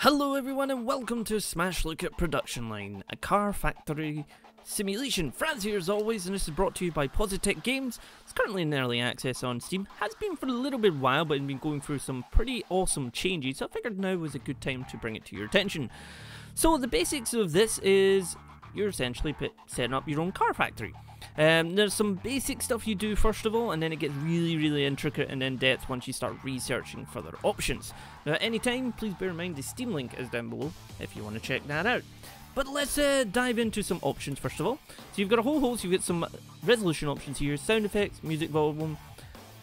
Hello everyone and welcome to Smash Look at Production Line, a car factory simulation. Franz here as always, and this is brought to you by Positech Games. It's currently in early access on Steam. Has been for a little bit while, but it's been going through some pretty awesome changes, so I figured now was a good time to bring it to your attention. So the basics of this is you're essentially setting up your own car factory. There's some basic stuff you do first of all, and then it gets really intricate and in-depth once you start researching further options. Now at any time, please bear in mind the Steam link is down below if you want to check that out. But let's dive into some options first of all. So you've got a whole host, you've got some resolution options here, sound effects, music volume,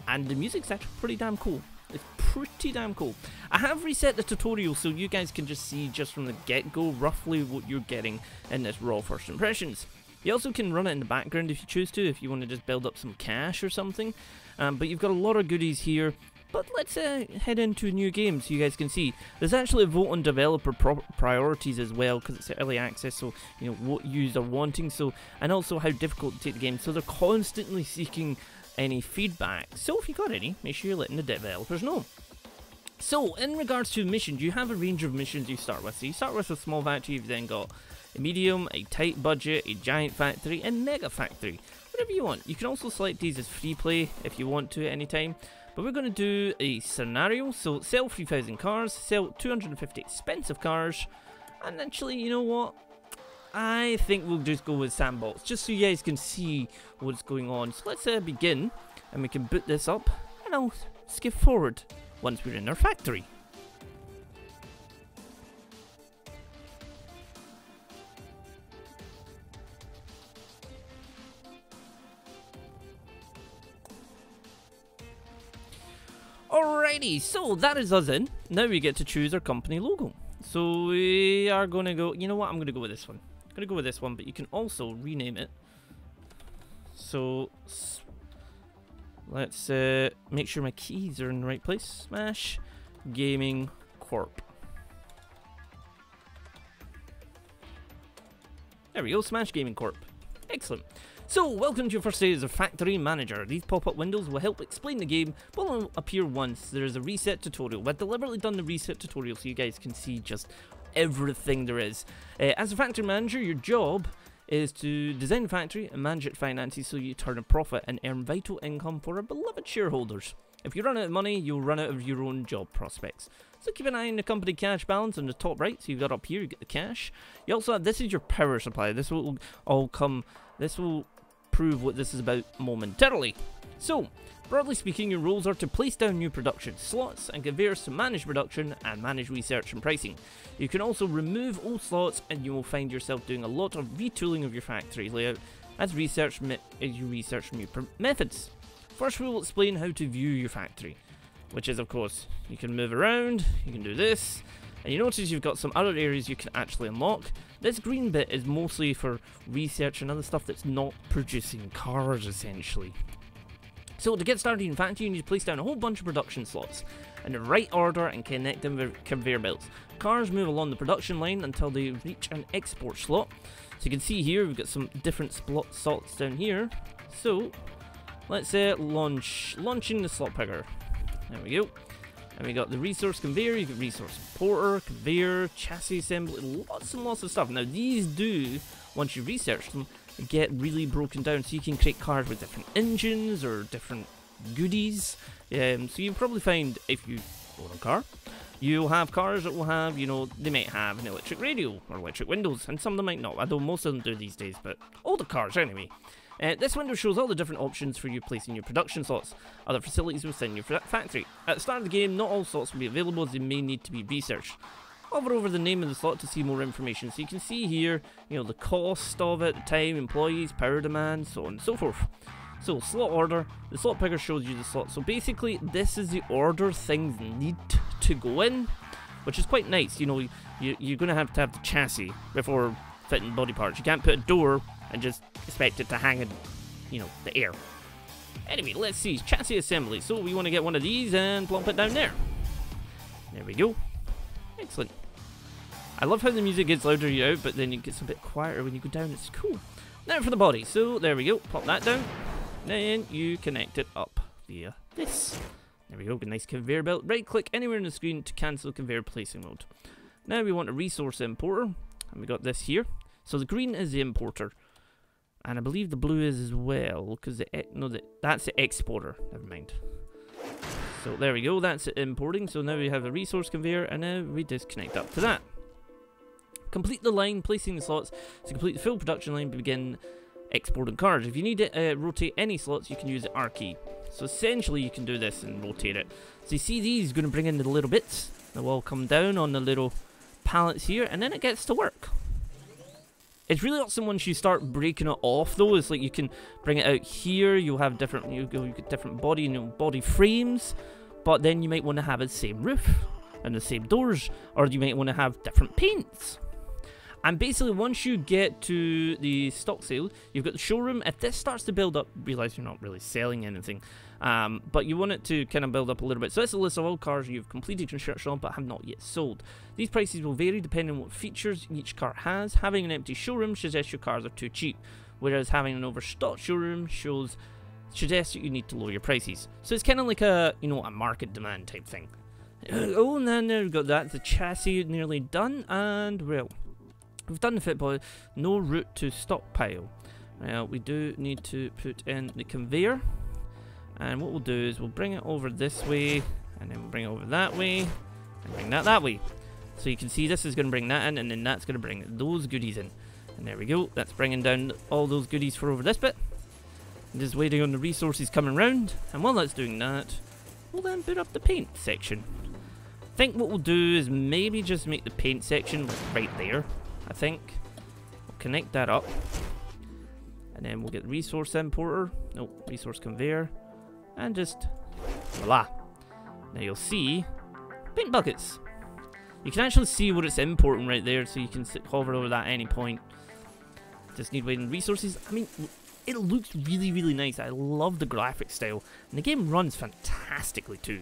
and the music's actually pretty damn cool. It's pretty damn cool. I have reset the tutorial so you guys can just see just from the get-go roughly what you're getting in this raw first impressions. You also can run it in the background if you choose to, if you want to just build up some cash or something. But you've got a lot of goodies here. But let's head into a new game so you guys can see. There's actually a vote on developer priorities as well, because it's early access, so you know what users are wanting, so and also how difficult to take the game. So they're constantly seeking any feedback. So if you got any, make sure you're letting the developers know. So in regards to missions, you have a range of missions you start with. So you start with a small factory, you've then got a medium, a tight budget, a giant factory, and mega factory. Whatever you want. You can also select these as free play if you want to at any time. But we're going to do a scenario. So sell 3,000 cars, sell 250 expensive cars, and actually, you know what? I think we'll just go with sandbox, just so you guys can see what's going on. So let's begin, and we can boot this up, and I'll skip forward once we're in our factory. Alrighty, so that is us in. Now we get to choose our company logo. So we are going to go, you know what, I'm going to go with this one. I'm going to go with this one, but you can also rename it. So let's make sure my keys are in the right place. Smash Gaming Corp. There we go, Smash Gaming Corp. Excellent. So, welcome to your first day as a factory manager. These pop-up windows will help explain the game, but will appear once there is a reset tutorial. I've deliberately done the reset tutorial so you guys can see just everything there is. As a factory manager, your job is to design the factory and manage its finances so you turn a profit and earn vital income for our beloved shareholders. If you run out of money, you'll run out of your own job prospects. So keep an eye on the company cash balance on the top right. So you've got up here, you get the cash. You also have, this is your power supply. This will all come, this will prove what this is about momentarily. So, broadly speaking, your roles are to place down new production slots and conveyors to manage production and manage research and pricing. You can also remove old slots and you will find yourself doing a lot of retooling of your factory layout as you research new methods. First, we will explain how to view your factory, which is, of course, you can move around, you can do this, and you notice you've got some other areas you can actually unlock. This green bit is mostly for research and other stuff that's not producing cars, essentially. So to get started in factory, you need to place down a whole bunch of production slots in the right order and connect them with conveyor belts. Cars move along the production line until they reach an export slot. So you can see here, we've got some different slots down here. So let's launching the slot picker. There we go. And we got the resource conveyor, you got resource importer, conveyor, chassis assembly, lots and lots of stuff. Now these do, once you research them, get really broken down, so you can create cars with different engines or different goodies. So you'll probably find, if you own a car, you'll have cars that will have, you know, they might have an electric radio or electric windows, and some of them might not. I know most of them do these days, but older cars anyway. This window shows all the different options for you placing your production slots, other facilities within your factory. At the start of the game, not all slots will be available as they may need to be researched. Hover over the name of the slot to see more information. So you can see here, you know, the cost of it, the time, employees, power demand, so on and so forth. So slot order, the slot picker shows you the slot. So basically, this is the order things need to go in, which is quite nice. You know, you're going to have the chassis before fitting body parts. You can't put a door and just expect it to hang in, you know, the air. Anyway, let's see, chassis assembly. So we want to get one of these and plump it down there. There we go. Excellent. I love how the music gets louder out, but then it gets a bit quieter when you go down. It's cool. Now for the body. So there we go. Pop that down. Then you connect it up via this. There we go. Nice conveyor belt. Right click anywhere on the screen to cancel conveyor placing mode. Now we want a resource importer, and we got this here. So the green is the importer, and I believe the blue is as well, because that's the exporter. Never mind. So there we go, that's it importing. So now we have a resource conveyor, and now we just connect up to that. Complete the line, placing the slots to complete the full production line, begin exporting cards. If you need to rotate any slots, you can use the R key. So essentially you can do this and rotate it. So you see these going to bring in the little bits. They'll all come down on the little pallets here, and then it gets to work. It's really awesome once you start breaking it off though. It's like you can bring it out here, you'll have different, you get different body, body frames, but then you might want to have the same roof and the same doors, or you might want to have different paints. And basically, once you get to the stock sale, you've got the showroom. If this starts to build up, realize you're not really selling anything, but you want it to kind of build up a little bit. So that's a list of all cars you've completed construction on but have not yet sold. These prices will vary depending on what features each car has. Having an empty showroom suggests your cars are too cheap, whereas having an overstocked showroom suggests that you need to lower your prices. So it's kind of like a, a market demand type thing. Oh, and then there we've got that. The chassis nearly done, and well, we've done the fit body. No route to stockpile. Well, we do need to put in the conveyor, and what we'll do is we'll bring it over this way, and then we'll bring it over that way, and bring that way. So you can see this is going to bring that in, and then that's going to bring those goodies in. And there we go. That's bringing down all those goodies for over this bit. And just waiting on the resources coming round. And while that's doing that, we'll then put up the paint section. I think what we'll do is maybe just make the paint section right there. I think we'll connect that up, and then we'll get the resource importer, resource conveyor, and just voila. Now you'll see paint buckets. You can actually see what it's importing right there, so you can hover over that at any point. Just need waiting resources. I mean, it looks really, really nice. I love the graphic style, and the game runs fantastically too.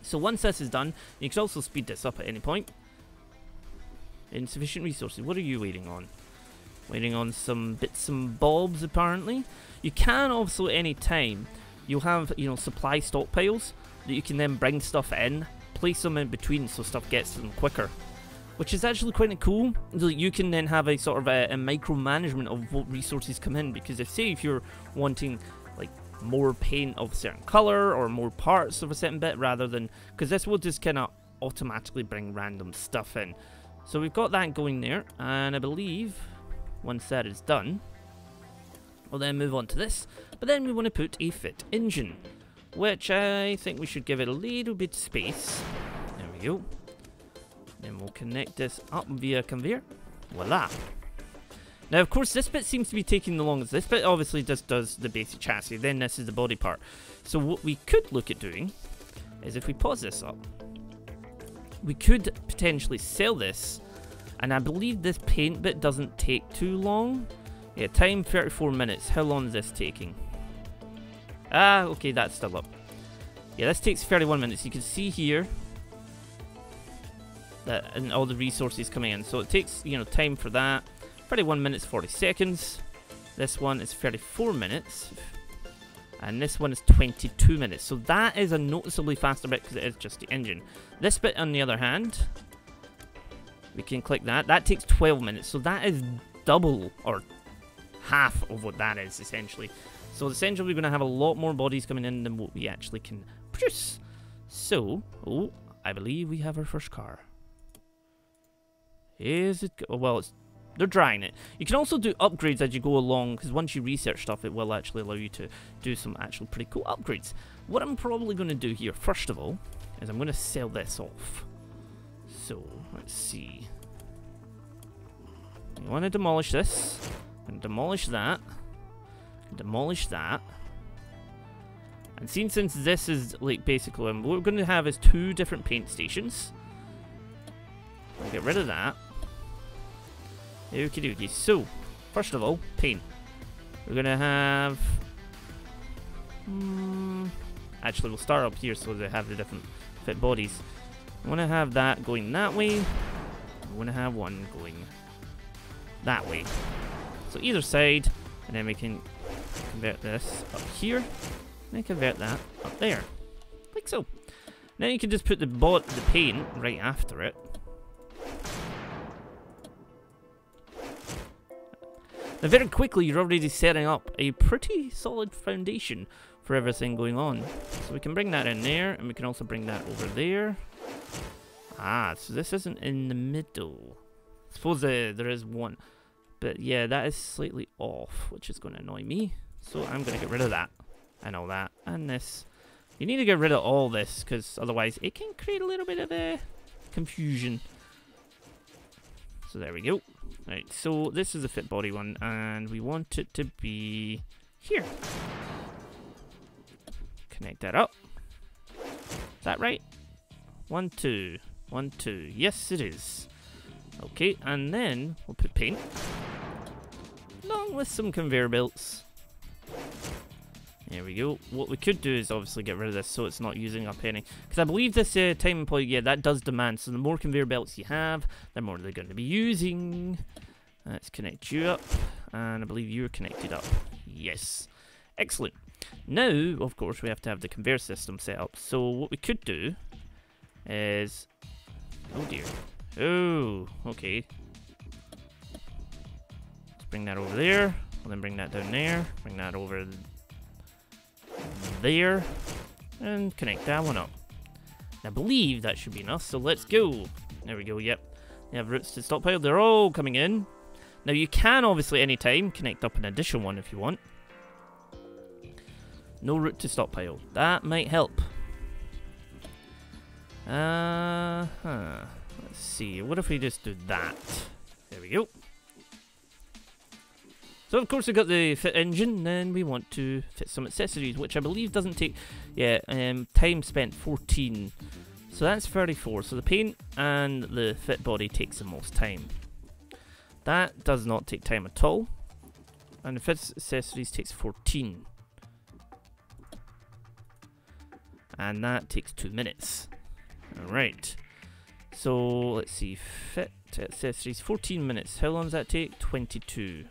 So once this is done, you can also speed this up at any point. Insufficient resources. What are you waiting on? Waiting on some bits and bobs, apparently. You can also, at any time, you'll have, supply stockpiles that you can then bring stuff in, place them in between so stuff gets to them quicker, which is actually quite cool. You can then have a sort of a micromanagement of what resources come in, because if you're wanting like more paint of a certain color or more parts of a certain bit, rather than, because this will just kind of automatically bring random stuff in. So we've got that going there, and I believe once that is done, we'll then move on to this. But then we want to put a fit engine, which I think we should give it a little bit of space. There we go. Then we'll connect this up via conveyor. Voila. Now, of course, this bit seems to be taking the longest. This bit obviously just does the basic chassis. Then this is the body part. So what we could look at doing is, if we pause this up, we could potentially sell this, and I believe this paint bit doesn't take too long. Yeah, time 34 minutes. How long is this taking? Ah, okay, that's still up. Yeah, this takes 31 minutes. You can see here that, and all the resources coming in. So it takes, time for that. 31 minutes 40 seconds. This one is 34 minutes. And this one is 22 minutes. So that is a noticeably faster bit because it is just the engine. This bit, on the other hand, we can click that. That takes 12 minutes. So that is double or half of what that is, essentially. So essentially, we're going to have a lot more bodies coming in than what we actually can produce. So, I believe we have our first car. Is it? Well, they're drying it. You can also do upgrades as you go along, because once you research stuff, it will actually allow you to do some actual pretty cool upgrades. What I'm probably going to do here, first of all, is I'm going to sell this off. So, let's see. You want to demolish this, and demolish that, and demolish that. And since this is like basically what we're going to have is 2 different paint stations. I'll get rid of that. Okie dokie. So, first of all, paint. We're going to have... actually, we'll start up here so they have the different fit bodies. I want to have that going that way. I want to have one going that way. So either side, and then we can convert this up here, and then convert that up there, like so. Now you can just put the paint right after it, Now very quickly you're already setting up a pretty solid foundation for everything going on. So we can bring that in there, and we can also bring that over there. Ah, so this isn't in the middle. I suppose there is one. But yeah, that is slightly off, which is going to annoy me. So I'm going to get rid of that. And all that. And this. You need to get rid of all this, because otherwise it can create a little bit of confusion. So there we go. Right, so this is the fit body one, and we want it to be here. Connect that up. Is that right? 1, 2. 1, 2. Yes, it is. Okay, and then we'll put paint. Along with some conveyor belts. There we go. What we could do is obviously get rid of this so it's not using up any. Because I believe this time employee, yeah, that does demand. So the more conveyor belts you have, the more they're going to be using. Let's connect you up. And I believe you're connected up. Yes. Excellent. Now, of course, we have to have the conveyor system set up. So what we could do is... Oh dear. Oh, okay. Let's bring that over there. We'll then bring that down there. Bring that over there. And connect that one up. I believe that should be enough, so let's go. There we go, yep. We have routes to stockpile. They're all coming in. Now you can obviously anytime connect up an additional one if you want. No route to stockpile. That might help. Let's see. What if we just do that? There we go. So of course we've got the fit engine, then we want to fit some accessories, which I believe doesn't take, yeah, time spent 14. So that's 34. So the paint and the fit body takes the most time. That does not take time at all. And the fit accessories takes 14. And that takes 2 minutes. Alright. So let's see, fit accessories, 14 minutes. How long does that take? 22.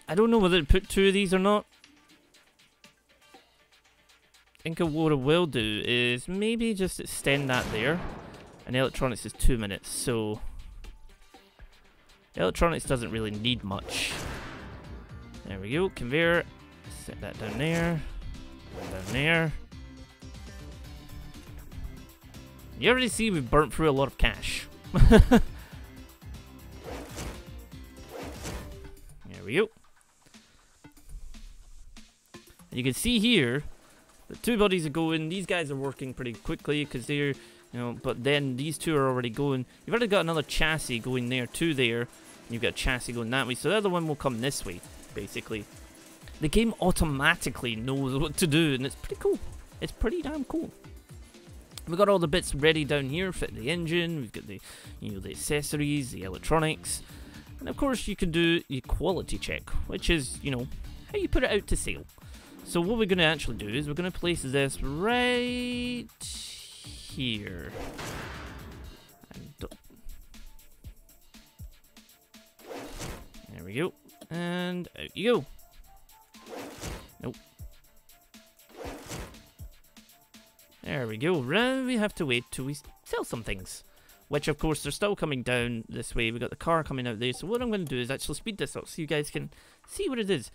I don't know whether to put 2 of these or not. I think what I will do is maybe just extend that there. And electronics is 2 minutes, so electronics doesn't really need much. There we go, conveyor. Set that down there. Down there. You already see we've burnt through a lot of cash. There we go. And you can see here, the 2 bodies are going. These guys are working pretty quickly because they're, you know, but then these 2 are already going. You've already got another chassis going there, 2 there. And you've got a chassis going that way. So the other one will come this way, basically. The game automatically knows what to do, and it's pretty cool. It's pretty damn cool. We've got all the bits ready down here, fit the engine, we've got the, you know, the accessories, the electronics, and of course you can do the quality check, which is, you know, how you put it out to sale. So what we're going to actually do is we're going to place this right here. There we go, and out you go. Nope. There we go. Now we have to wait till we sell some things. Which, of course, they're still coming down this way. We've got the car coming out there. So what I'm going to do is actually speed this up so you guys can see what it is.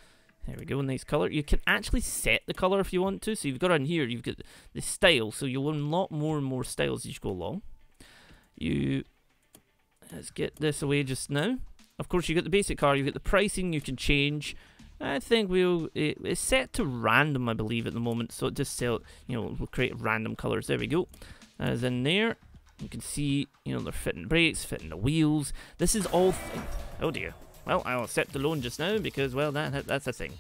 There we go. Nice colour. You can actually set the colour if you want to. So you've got on here, you've got the style. So you'll unlock more and more styles as you go along. Let's get this away just now. Of course, you got the basic car. You've got the pricing you can change. I think it's set to random, I believe, at the moment. So it just we'll create random colors. There we go. As in there, you can see, you know, they're fitting brakes, fitting the wheels. This is all. Oh dear. Well, I'll accept the loan just now because, well, that's a thing.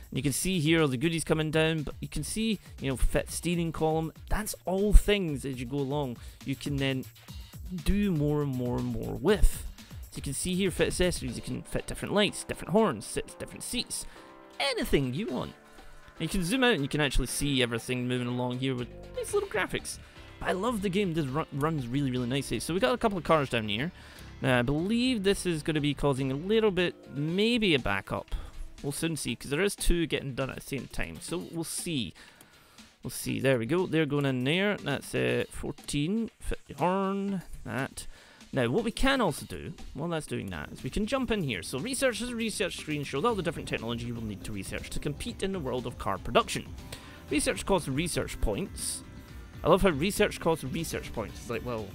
And you can see here all the goodies coming down, but you can see, you know, fit steering column. That's all things as you go along. You can then do more and more and more with. So you can see here, fit accessories, you can fit different lights, different horns, different seats, anything you want. And you can zoom out and you can actually see everything moving along here with these little graphics. I love the game, this runs really, really nicely. So we got a couple of cars down here. Now I believe this is going to be causing a little bit, maybe a backup. We'll soon see, because there is 2 getting done at the same time. So we'll see. We'll see, there we go, they're going in there. That's 14, fit the horn, that. Now, what we can also do, while that's doing that, is we can jump in here. So research is a research screen, shows all the different technology you will need to research to compete in the world of car production. Research costs research points. I love how research costs research points. It's like, well,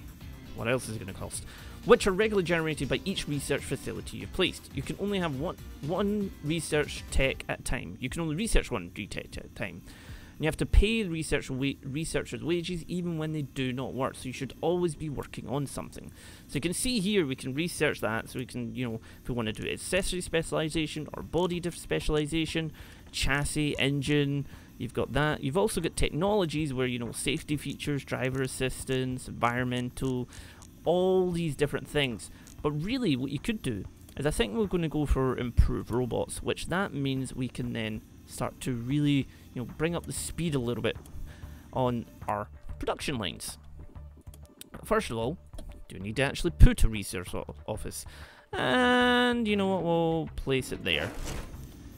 what else is it going to cost? Which are regularly generated by each research facility you've placed. You can only have one research tech at a time. You can only research one tech at a time. And you have to pay researchers wages even when they do not work. So you should always be working on something. So you can see here we can research that. So we can, you know, if we want to do accessory specialization or body specialization, chassis, engine, you've got that. You've also got technologies where, you know, safety features, driver assistance, environmental, all these different things. But really what you could do is I think we're going to go for improved robots, which that means we can then start to really, you know, bring up the speed a little bit on our production lines. First of all, do need to actually put a research office, and you know what, we'll place it there.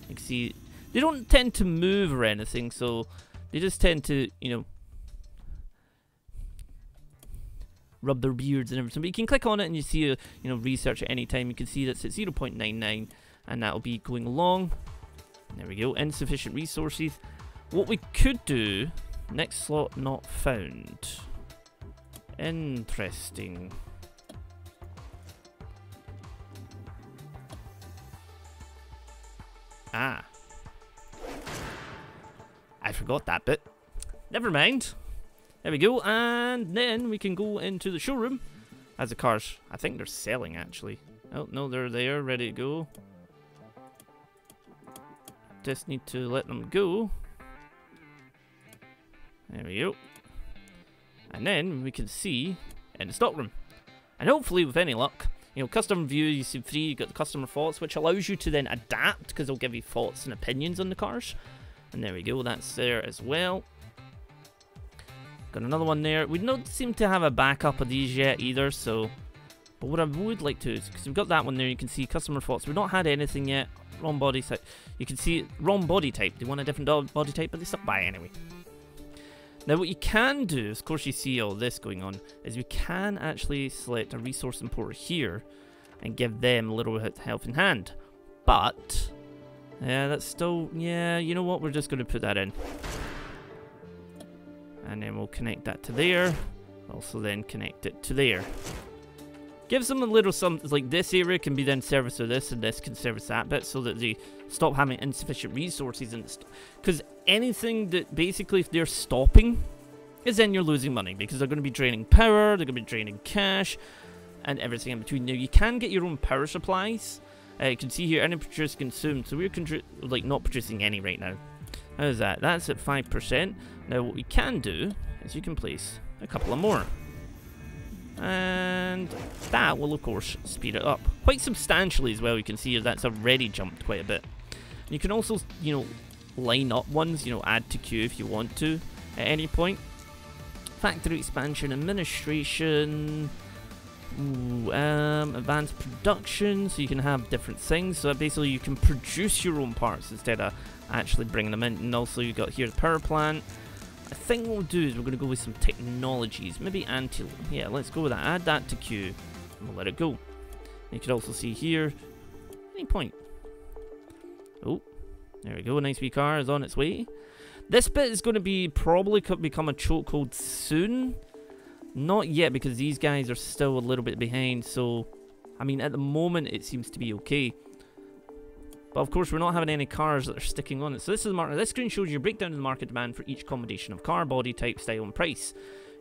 You can see they don't tend to move or anything, so they just tend to, you know, rub their beards and everything. But you can click on it and you see a, you know, research at any time. You can see that's at 0.99, and that'll be going along. There we go, insufficient resources. What we could do, next slot not found. Interesting. Ah. I forgot that bit. Never mind. There we go, and then we can go into the showroom. As the cars, I think they're selling actually. Oh, no, they're there, ready to go. Just need to let them go. There we go. And then we can see in the stockroom. And hopefully with any luck, you know, custom view, you see free, you got the customer thoughts, which allows you to then adapt, because they'll give you thoughts and opinions on the cars. And there we go, that's there as well. Got another one there. We don't seem to have a backup of these yet either, so. But what I would like to is, because we've got that one there, you can see customer thoughts. We've not had anything yet. Wrong body type. You can see wrong body type. They want a different body type, but they stuck by anyway. Now what you can do, of course you see all this going on, is we can actually select a resource importer here and give them a little bit of help in hand. But, yeah, that's still, yeah, you know what, we're just going to put that in. And then we'll connect that to there. Also then connect it to there. Gives them a little something, like this area can be then serviced with this, and this can service that bit, so that they stop having insufficient resources. Because anything that basically, if they're stopping, is then you're losing money, because they're going to be draining power, they're going to be draining cash, and everything in between. Now you can get your own power supplies. You can see here, any produce consumed, so we're like not producing any right now. How's that? That's at 5%. Now what we can do is you can place a couple of more. And that will of course speed it up quite substantially as well. You can see that's already jumped quite a bit. And you can also, you know, line up ones, you know, add to queue if you want to at any point. Factory expansion, administration, advanced production, so you can have different things. So basically you can produce your own parts instead of actually bringing them in. And also you got here the power plant. I think what we'll do is we're going to go with some technologies. Maybe yeah, let's go with that. Add that to queue. And we'll let it go. You can also see here, any point. Oh, there we go. Nice wee car is on its way. This bit is going to be probably become a chokehold soon. Not yet, because these guys are still a little bit behind. So, I mean, at the moment it seems to be okay. But of course, we're not having any cars that are sticking on it. So this is the market. This screen shows you a breakdown of the market demand for each combination of car, body type, style, and price.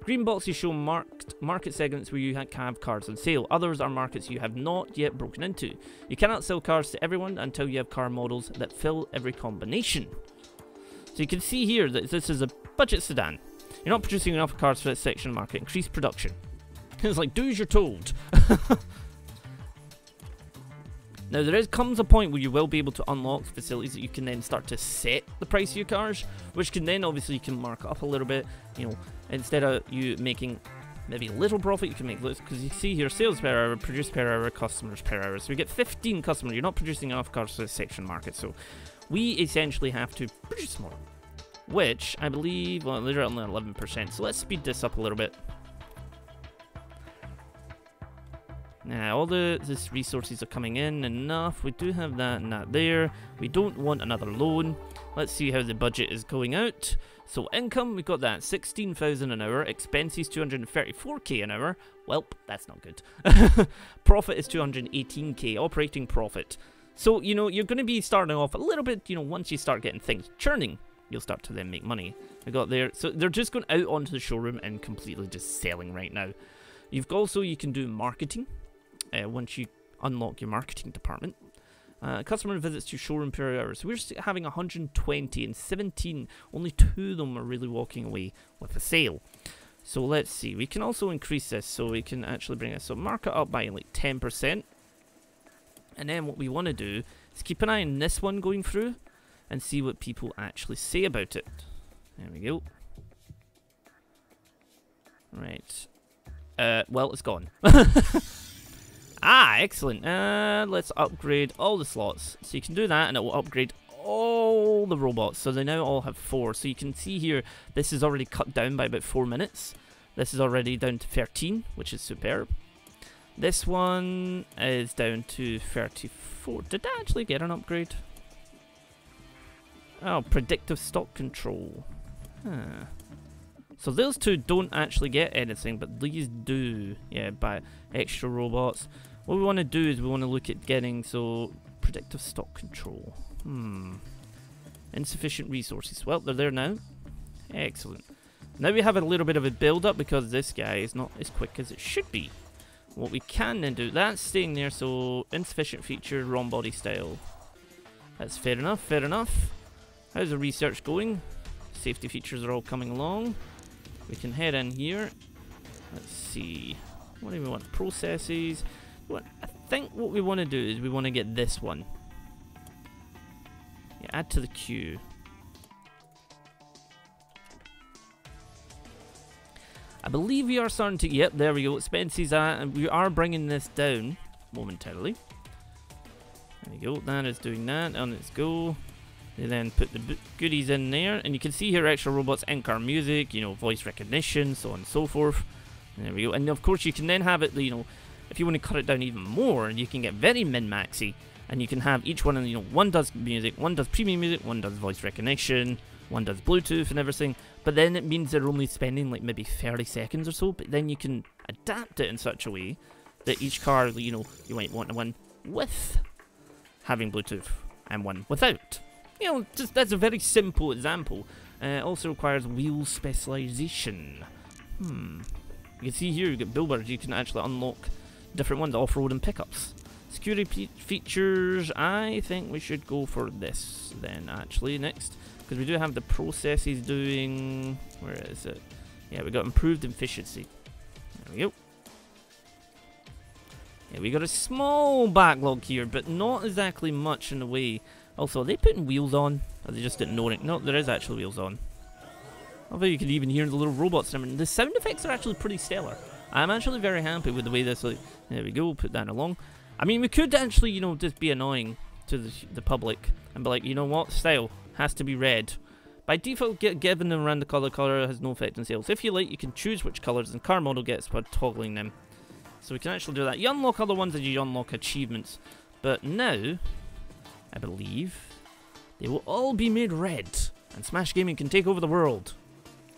Green boxes show market segments where you have cars on sale. Others are markets you have not yet broken into. You cannot sell cars to everyone until you have car models that fill every combination. So you can see here that this is a budget sedan. You're not producing enough cars for this section of the market. Increase production. It's like, do as you're told. Now, comes a point where you will be able to unlock facilities that you can then start to set the price of your cars, which can then, obviously, you can mark up a little bit. You know, instead of you making maybe a little profit, you can make less, because you see here, sales per hour, produced per hour, customers per hour. So we get 15 customers. You're not producing enough cars for this section market, so we essentially have to produce more, which I believe, well, they're only 11%. So let's speed this up a little bit. Now, all these resources are coming in enough. We do have that and that there. We don't want another loan. Let's see how the budget is going out. So income, we've got that, 16,000 an hour. Expenses, 234k an hour. Welp, that's not good. Profit is 218k, operating profit. So, you know, you're going to be starting off a little bit, you know, once you start getting things churning, you'll start to then make money. We got there. So they're just going out onto the showroom and completely just selling right now. You've also, you can do marketing. Once you unlock your marketing department. Customer visits to showroom per hour. So we're just having 120 and 17. Only 2 of them are really walking away with a sale. So let's see. We can also increase this. So we can actually bring it. So mark it up by like 10%. And then what we want to do is keep an eye on this one going through. And see what people actually say about it. There we go. Right. Well, it's gone. Ah, excellent. Let's upgrade all the slots. So you can do that and it will upgrade all the robots. So they now all have 4. So you can see here, this is already cut down by about 4 minutes. This is already down to 13, which is superb. This one is down to 34. Did I actually get an upgrade? Oh, predictive stock control. Huh. So those 2 don't actually get anything, but these do. Yeah, by extra robots. What we want to do is we want to look at getting, so, predictive stock control. Insufficient resources. Well, they're there now. Excellent. Now we have a little bit of a build-up because this guy is not as quick as it should be. What we can then do, that's staying there, so insufficient feature, wrong body style. That's fair enough, fair enough. How's the research going? Safety features are all coming along. We can head in here. Let's see. What do we want? Processes. I think what we want to do is we want to get this one. Yeah, add to the queue. I believe we are starting to... Yep, there we go. Expenses are... And we are bringing this down momentarily. There we go. That is doing that. And let's go. They then put the goodies in there. And you can see here extra robots, in-car music, you know, voice recognition, so on and so forth. There we go. And of course you can then have it, you know, if you want to cut it down even more, you can get very min-maxy. And you can have each one, you know, one does music, one does premium music, one does voice recognition, one does Bluetooth and everything. But then it means they're only spending like maybe 30 seconds or so. But then you can adapt it in such a way that each car, you know, you might want one with having Bluetooth and one without. You know, just that's a very simple example. Also requires wheel specialization. You can see here, you get billboards. You can actually unlock different ones, off-road and pickups. Security features. I think we should go for this then, actually, next. Because we do have the processes doing... Where is it? Yeah, we got improved efficiency. There we go. Yeah, we got a small backlog here, but not exactly much in the way. Also, are they putting wheels on? Or are they just ignoring it? No, there is actually wheels on. Although you can even hear the little robots. I mean, the sound effects are actually pretty stellar. I'm actually very happy with the way this, like, there we go, put that along. I mean, we could actually, you know, just be annoying to the public and be like, you know what, style has to be red. By default, given them around the color has no effect on sales. If you like, you can choose which colors the car model gets by toggling them. So we can actually do that. You unlock other ones as you unlock achievements. But now, I believe, they will all be made red. And Smash Gaming can take over the world.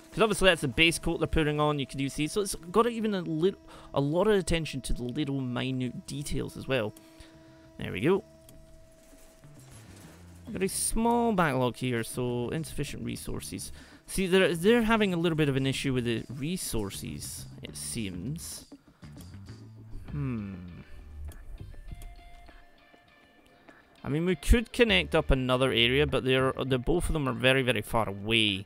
Because obviously that's the base coat they're putting on, you can see. So it's got even a lot of attention to the little minute details as well. There we go. Got a small backlog here, so insufficient resources. See, they're having a little bit of an issue with the resources, it seems. I mean, we could connect up another area, but they're both of them are very, very far away.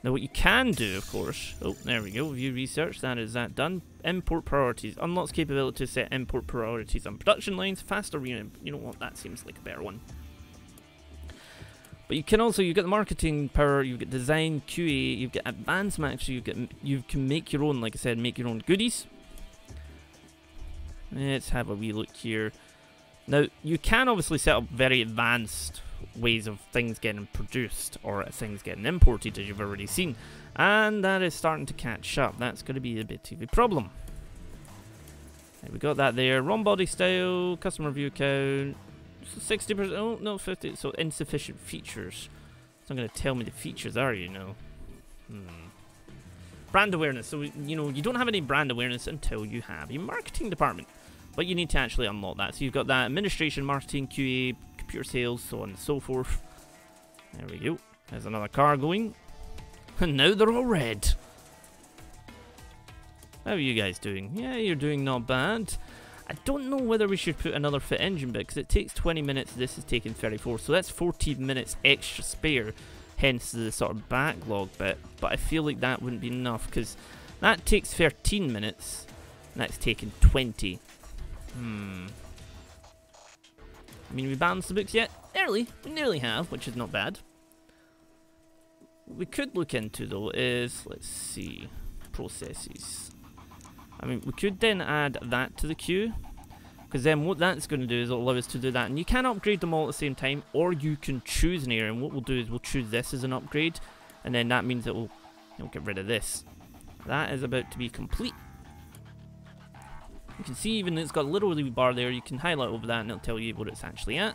Now, what you can do, of course... Oh, there we go. View research. That is that done. Import priorities. Unlocks capability to set import priorities on production lines. Faster You know what? That seems like a better one. But you can also... You've got the marketing power. You've got design, QA. You've got advanced max. You can make your own, like I said, make your own goodies. Let's have a wee look here. Now, you can obviously set up very advanced ways of things getting produced or things getting imported, as you've already seen, and that is starting to catch up. That's going to be a bit of a problem. We got that there. Wrong body style, customer view count, 60%. Oh no, 50. So insufficient features. It's not going to tell me the features, are you? No. Brand awareness. So you know you don't have any brand awareness until you have a marketing department, but you need to actually unlock that. So you've got that administration, marketing, QA, computer sales, so on and so forth. There we go. There's another car going, and now they're all red. How are you guys doing? Yeah, you're doing not bad. I don't know whether we should put another fit engine bit, because it takes 20 minutes. This is taking 34, so that's 14 minutes extra spare, hence the sort of backlog bit. But I feel like that wouldn't be enough, because that takes 13 minutes, and that's taking 20. I mean, we balanced the books yet? Nearly. We nearly have, which is not bad. What we could look into, though, is, let's see, processes. I mean, we could then add that to the queue, because then what that's going to do is it'll allow us to do that. And you can upgrade them all at the same time, or you can choose an area. And what we'll do is we'll choose this as an upgrade, and then that means that we'll get rid of this. That is about to be complete. You can see even it's got a little wee bar there. You can highlight over that, and it'll tell you what it's actually at.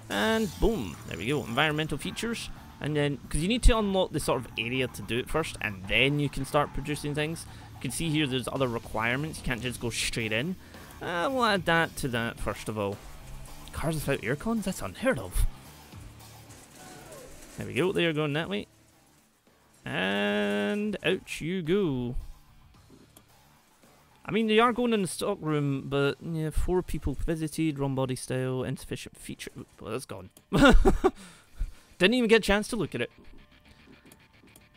And boom, there we go. Environmental features. And then, because you need to unlock the sort of area to do it first, and then you can start producing things. You can see here there's other requirements. You can't just go straight in. We'll add that to that first of all. Cars without air cons? That's unheard of. There we go. They're going that way. And out you go. I mean, they are going in the stockroom, but yeah, 4 people visited, wrong body style, insufficient feature. Well, that's gone. Didn't even get a chance to look at it.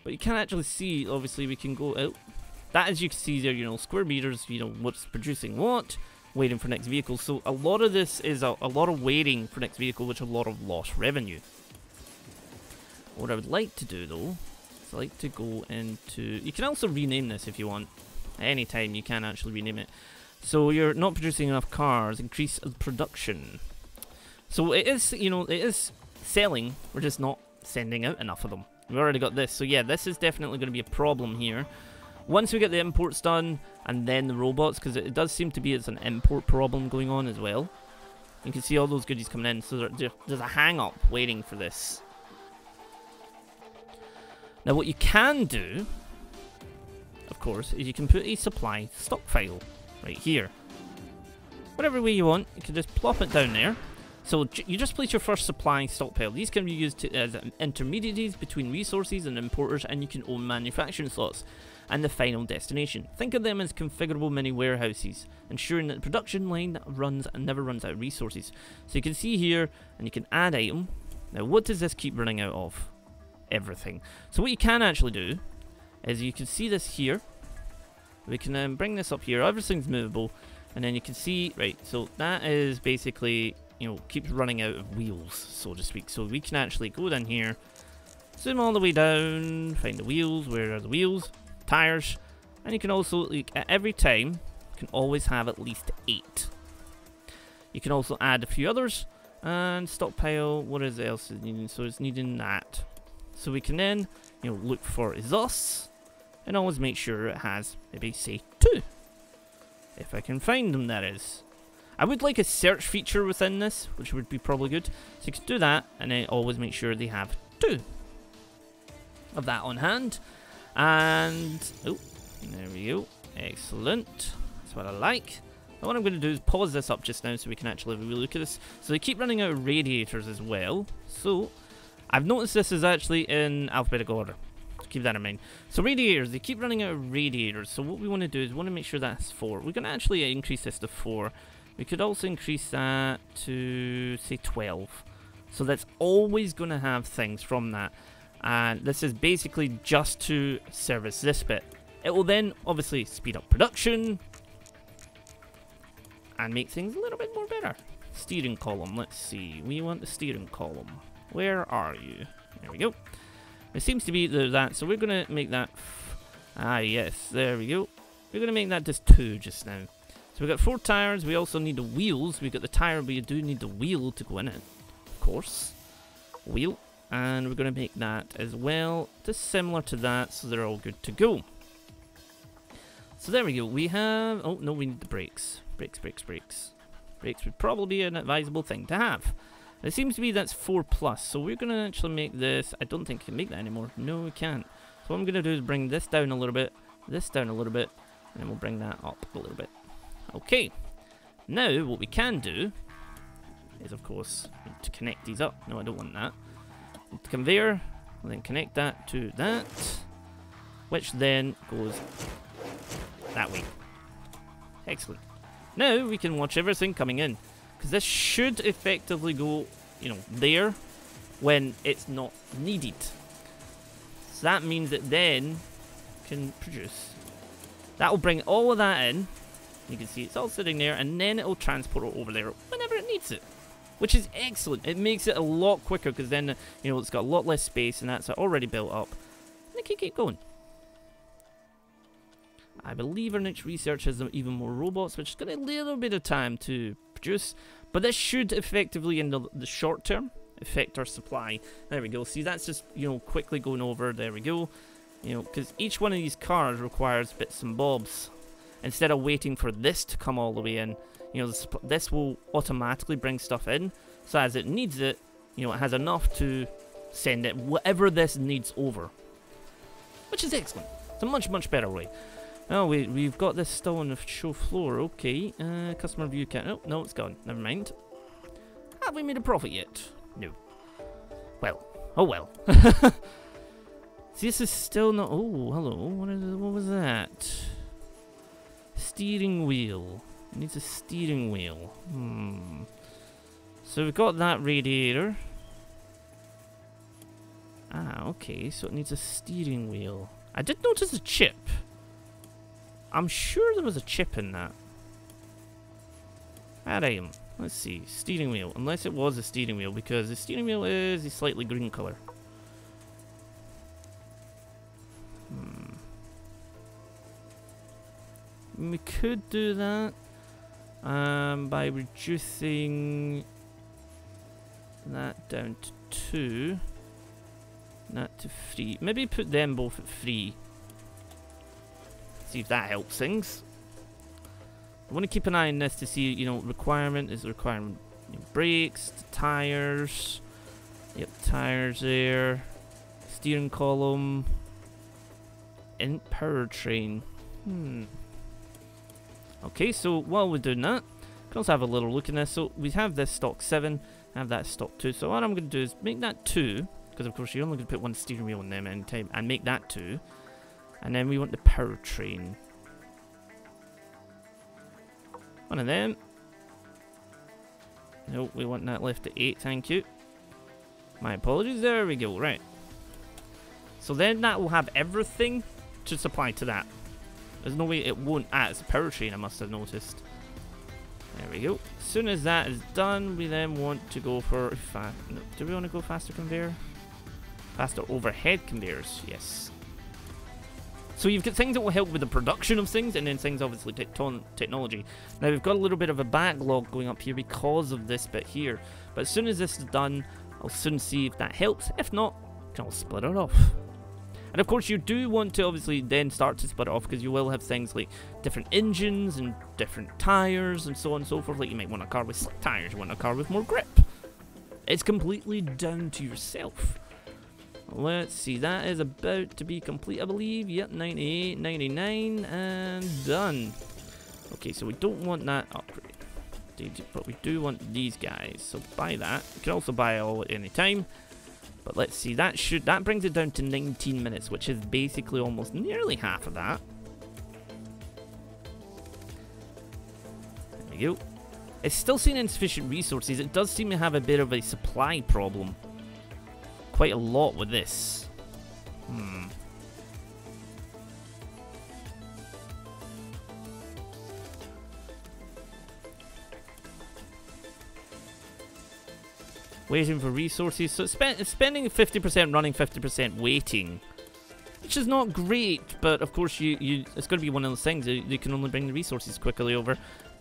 But you can actually see, obviously, we can go out. That, as you can see there, you know, square meters, you know, what's producing what, waiting for next vehicle. So a lot of this is a lot of waiting for next vehicle, which is a lot of lost revenue. What I would like to do, though, is I like to go into... You can also rename this if you want. Anytime you can actually rename it. So you're not producing enough cars, increase production. So it is, you know, it is selling, we're just not sending out enough of them. We've already got this, so yeah, this is definitely going to be a problem here. Once we get the imports done, and then the robots, because it does seem to be it's an import problem going on as well. You can see all those goodies coming in, so there's a hang-up waiting for this. Now what you can do, of course, is you can put a supply stock file right here. Whatever way you want, you can just plop it down there. So you just place your first supply stockpile. These can be used as intermediaries between resources and importers, and you can own manufacturing slots and the final destination. Think of them as configurable mini warehouses, ensuring that the production line runs and never runs out of resources. So you can see here, and you can add item. Now what does this keep running out of? Everything. So what you can actually do is you can see this here. We can bring this up here. Everything's movable, and then you can see, right, so that is basically, you know, keeps running out of wheels, so to speak. So we can actually go down here, zoom all the way down, find the wheels. Where are the wheels? Tires. And you can also, like, at every time, you can always have at least 8. You can also add a few others, and stockpile. What is else is needing? So it's needing that. So we can then, you know, look for exhausts, and always make sure it has maybe say 2. If I can find them, that is. I would like a search feature within this, which would be probably good. So you can do that, and then always make sure they have 2 of that on hand. And, oh, there we go. Excellent. That's what I like. Now what I'm going to do is pause this up just now so we can actually have a look at this. So they keep running out of radiators as well. So I've noticed this is actually in alphabetical order. So keep that in mind. So radiators, they keep running out of radiators. So what we want to do is we want to make sure that's 4. We're going to actually increase this to 4. We could also increase that to, say, 12. So that's always going to have things from that. And this is basically just to service this bit. It will then obviously speed up production and make things a little bit more better. Steering column, let's see. We want the steering column. Where are you? There we go. It seems to be that, so we're going to make that... yes, there we go. We're going to make that just 2 just now. So we've got 4 tires. We also need the wheels. We've got the tire, but you do need the wheel to go in it. Of course. Wheel. And we're going to make that as well, just similar to that, so they're all good to go. So there we go. We have... Oh, no, we need the brakes. Brakes. Brakes would probably be an advisable thing to have. It seems to be that's 4+, so we're going to actually make this... I don't think we can make that anymore. No, we can't. So what I'm going to do is bring this down a little bit, this down a little bit, and then we'll bring that up a little bit. Okay. Now, what we can do is, of course, to connect these up. No, I don't want that. The conveyor, and then connect that to that, which then goes that way. Excellent. Now we can watch everything coming in, because this should effectively go, you know, there when it's not needed. So that means that then can produce. That will bring all of that in. You can see it's all sitting there, and then it will transport it over there whenever it needs it, which is excellent. It makes it a lot quicker, because then, you know, it's got a lot less space, and that's already built up. And it can keep going. I believe our next research has even more robots, which is going to take a little bit of time to produce. But this should effectively, in the short term, affect our supply. There we go. See, that's just, you know, quickly going over. There we go. You know, because each one of these cars requires bits and bobs. Instead of waiting for this to come all the way in, you know, this will automatically bring stuff in. So as it needs it, you know, it has enough to send it whatever this needs over. Which is excellent. It's a much, much better way. Oh, we've got this still on the show floor. Okay. Customer view count. Oh, no, it's gone. Never mind. Have we made a profit yet? No. Well. Oh, well. See, this is still not... Oh, hello. What was that? Steering wheel. It needs a steering wheel. So we've got that radiator. Ah, okay. So it needs a steering wheel. I did notice a chip. I'm sure there was a chip in that. Add item. Let's see. Steering wheel. Unless it was a steering wheel, because the steering wheel is a slightly green color. We could do that by reducing that down to 2. That to 3. Maybe put them both at 3. See if that helps things. I want to keep an eye on this to see, you know, requirement is the requirement. You know, brakes, the tires. Yep, tires there. Steering column. And powertrain. Okay, so while we're doing that, we can also have a little look in this. So we have this stock 7, have that stock 2. So what I'm going to do is make that 2, because of course you're only going to put one steering wheel in them at any time, and make that 2. And then we want the powertrain. One of them. Nope, we want that left at 8, thank you. My apologies, there we go, right. So then that will have everything to supply to that. There's no way it won't. Ah, it's a powertrain, I must have noticed. There we go. As soon as that is done, we then want to go for... No, do we want to go faster conveyor? Faster overhead conveyors, yes. So you've got things that will help with the production of things, and then things obviously technology. Now we've got a little bit of a backlog going up here because of this bit here. But as soon as this is done, I'll soon see if that helps. If not, I'll split it off. And of course you do want to obviously then start to split it off, because you will have things like different engines and different tires and so on and so forth. Like you might want a car with slick tires, you want a car with more grip. It's completely down to yourself. Let's see, that is about to be complete, I believe. Yep, 98, 99, and done. Okay, so we don't want that upgrade, but we do want these guys. So buy that. You can also buy it all at any time. But let's see, that brings it down to 19 minutes, which is basically almost nearly half of that. There we go. It's still seeing insufficient resources. It does seem to have a bit of a supply problem. Quite a lot with this. Waiting for resources. So it's spending 50% running, 50% waiting. Which is not great, but of course it's going to be one of those things. You can only bring the resources quickly over.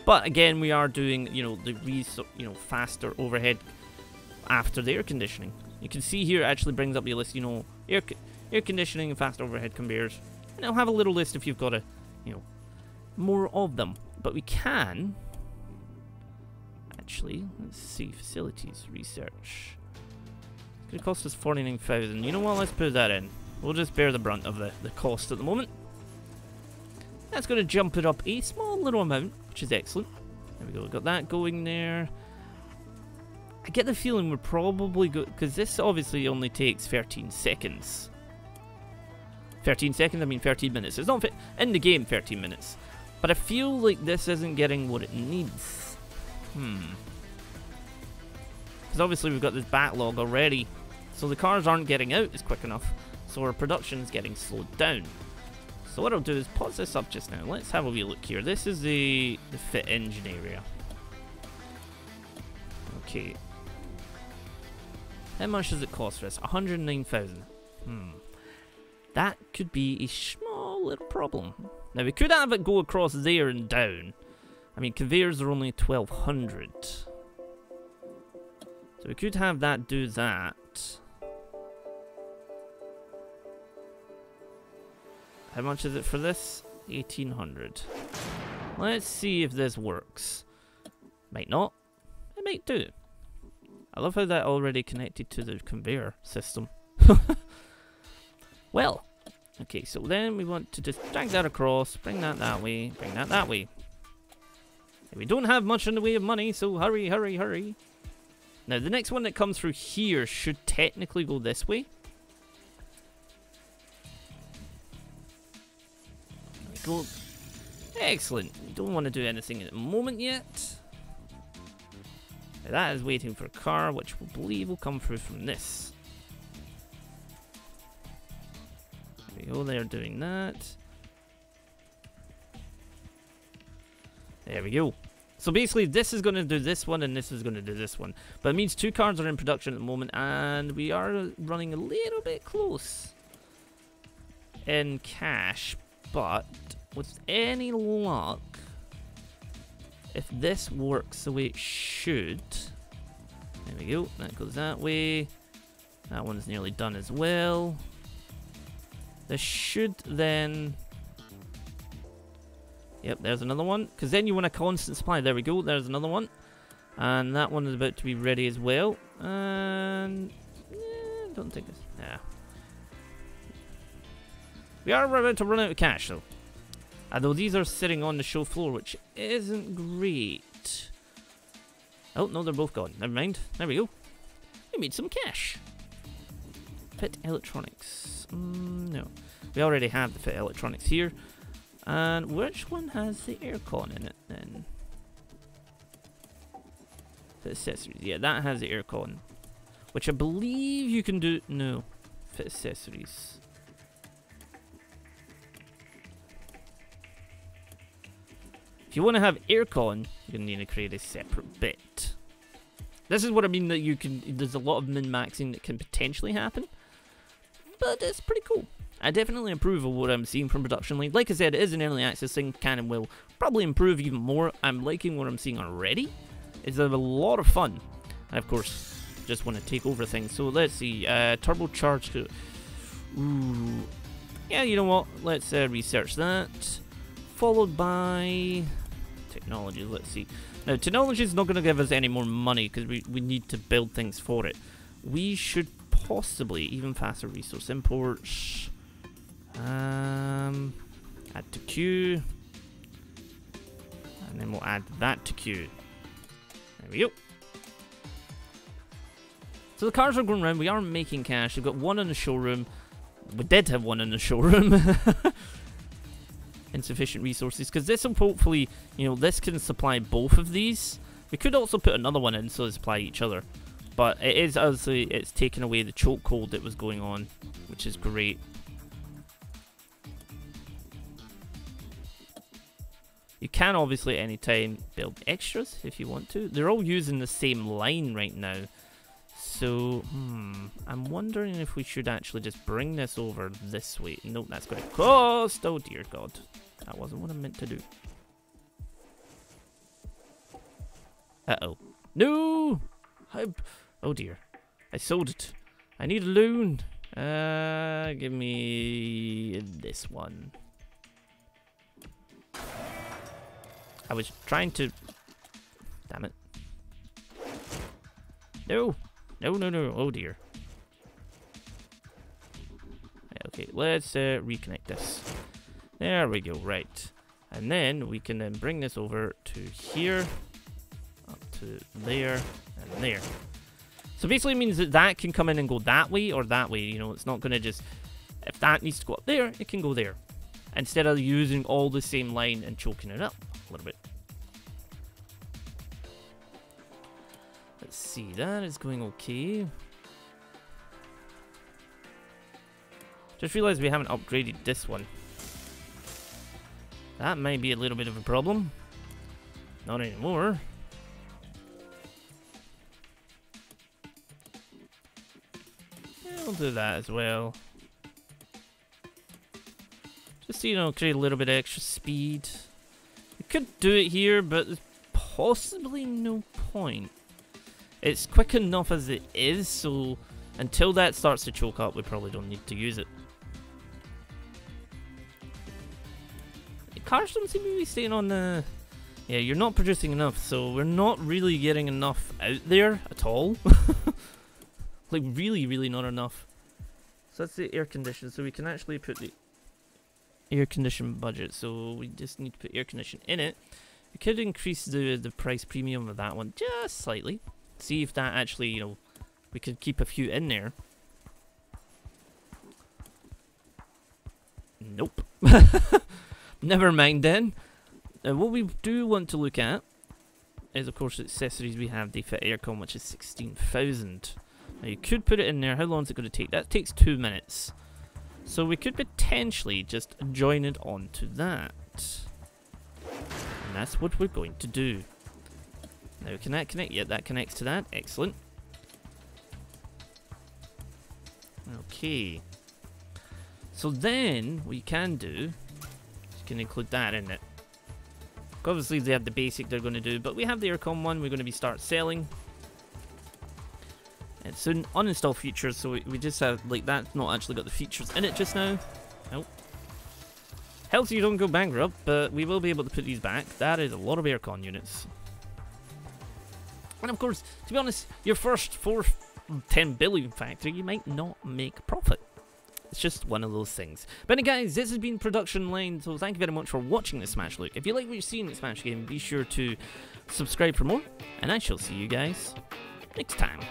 But again, we are doing, you know, faster overhead after the air conditioning. You can see here it actually brings up the list, you know, air conditioning and fast overhead conveyors. And it'll have a little list if you've got a, you know, more of them. But we can... Actually, let's see. Facilities, research. It's going to cost us 49,000. You know what? Let's put that in. We'll just bear the brunt of the cost at the moment. That's going to jump it up a small little amount, which is excellent. There we go. We've got that going there. I get the feeling we're probably good, because this obviously only takes 13 seconds. 13 seconds, I mean 13 minutes. It's not in the game 13 minutes. But I feel like this isn't getting what it needs. Because obviously we've got this backlog already. So the cars aren't getting out as quick enough. So our production's getting slowed down. So what I'll do is pause this up just now. Let's have a wee look here. This is the fit engine area. Okay. How much does it cost for us? 109,000. That could be a small little problem. Now we could have it go across there and down. I mean, conveyors are only 1,200. So we could have that do that. How much is it for this? 1,800. Let's see if this works. Might not. It might do. I love how that already connected to the conveyor system. Well, okay, so then we want to just drag that across, bring that way, bring that way. And we don't have much in the way of money, so hurry, hurry, hurry. Now, the next one that comes through here should technically go this way. There we go. Excellent. We don't want to do anything at the moment yet. Now that is waiting for a car, which we believe will come through from this. There we go, they're doing that. There we go. So basically, this is going to do this one, and this is going to do this one. But it means two cars are in production at the moment, and we are running a little bit close in cash. But with any luck, if this works the way it should, there we go. That goes that way. That one's nearly done as well. This should then... Yep, there's another one. Because then you want a constant supply. There we go. There's another one. And that one is about to be ready as well. And... I don't think it's... Yeah. We are about to run out of cash, though. Although these are sitting on the show floor, which isn't great. Oh, no, they're both gone. Never mind. There we go. We made some cash. Fit electronics. No. We already have the fit electronics here. And which one has the aircon in it, then? Fit accessories. Yeah, that has the aircon. Which I believe you can do... No. Fit accessories. If you want to have aircon, you're going to need to create a separate bit. This is what I mean, that you can... There's a lot of min-maxing that can potentially happen. But it's pretty cool. I definitely approve of what I'm seeing from production. Like I said, it is an early access thing. Can and will probably improve even more. I'm liking what I'm seeing already. It's a lot of fun. I, of course, just want to take over things. So let's see. Turbocharged. Ooh. Yeah, you know what? Let's research that. Followed by... technology. Let's see. Now, technology is not going to give us any more money because we need to build things for it. We should possibly even faster resource imports. Add to queue. And then we'll add that to queue. There we go. So the cars are going around. We are making cash. We've got one in the showroom. We did have one in the showroom. Insufficient resources. Because this will hopefully, you know, this can supply both of these. We could also put another one in so they supply each other. But it is, obviously, it's taken away the chokehold that was going on, which is great. You can obviously at any time build extras if you want to. They're all using the same line right now. So, I'm wondering if we should actually just bring this over this way. Nope, that's going to cost. Oh dear God. That wasn't what I meant to do. Uh-oh. No! Oh dear. I sold it. I need a loan. Give me this one. I was trying to... Damn it. No. No, no, no. Oh, dear. Okay, let's reconnect this. There we go, right. And then we can then bring this over to here, up to there, and there. So basically it means that that can come in and go that way or that way. You know, it's not going to just... If that needs to go up there, it can go there. Instead of using all the same line and choking it up a little bit. Let's see, that is going okay. Just realized we haven't upgraded this one. That might be a little bit of a problem. Not anymore. Yeah, we'll do that as well. Just, you know, create a little bit of extra speed. We could do it here, but there's possibly no point. It's quick enough as it is, so until that starts to choke up, we probably don't need to use it. Cars don't seem to be staying on the... Yeah, you're not producing enough, so we're not really getting enough out there at all. Like, really, really not enough. So that's the air condition, so we can actually put the air condition budget, so we just need to put air condition in it. We could increase the price premium of that one just slightly. See if that actually, you know, we could keep a few in there. Nope. Never mind then. What we do want to look at is, of course, the accessories we have. They fit aircon, which is 16,000. Now you could put it in there. How long is it going to take? That takes 2 minutes. So we could potentially just join it onto that. And that's what we're going to do. Now can that connect? Yeah, that connects to that. Excellent. Okay. So then what you can do, can include that in it. Obviously they have the basic they're going to do, but we have the aircon one we're going to be start selling. It's an uninstall features, so we just have, like, that's not actually got the features in it just now. Nope. Helps you don't go bankrupt, but we will be able to put these back. That is a lot of aircon units. And of course, to be honest, your first 10 billion factory, you might not make a profit. It's just one of those things. But anyway, guys, this has been Production Line, so thank you very much for watching this Smash Look. If you like what you see in the Smash game, be sure to subscribe for more, and I shall see you guys next time.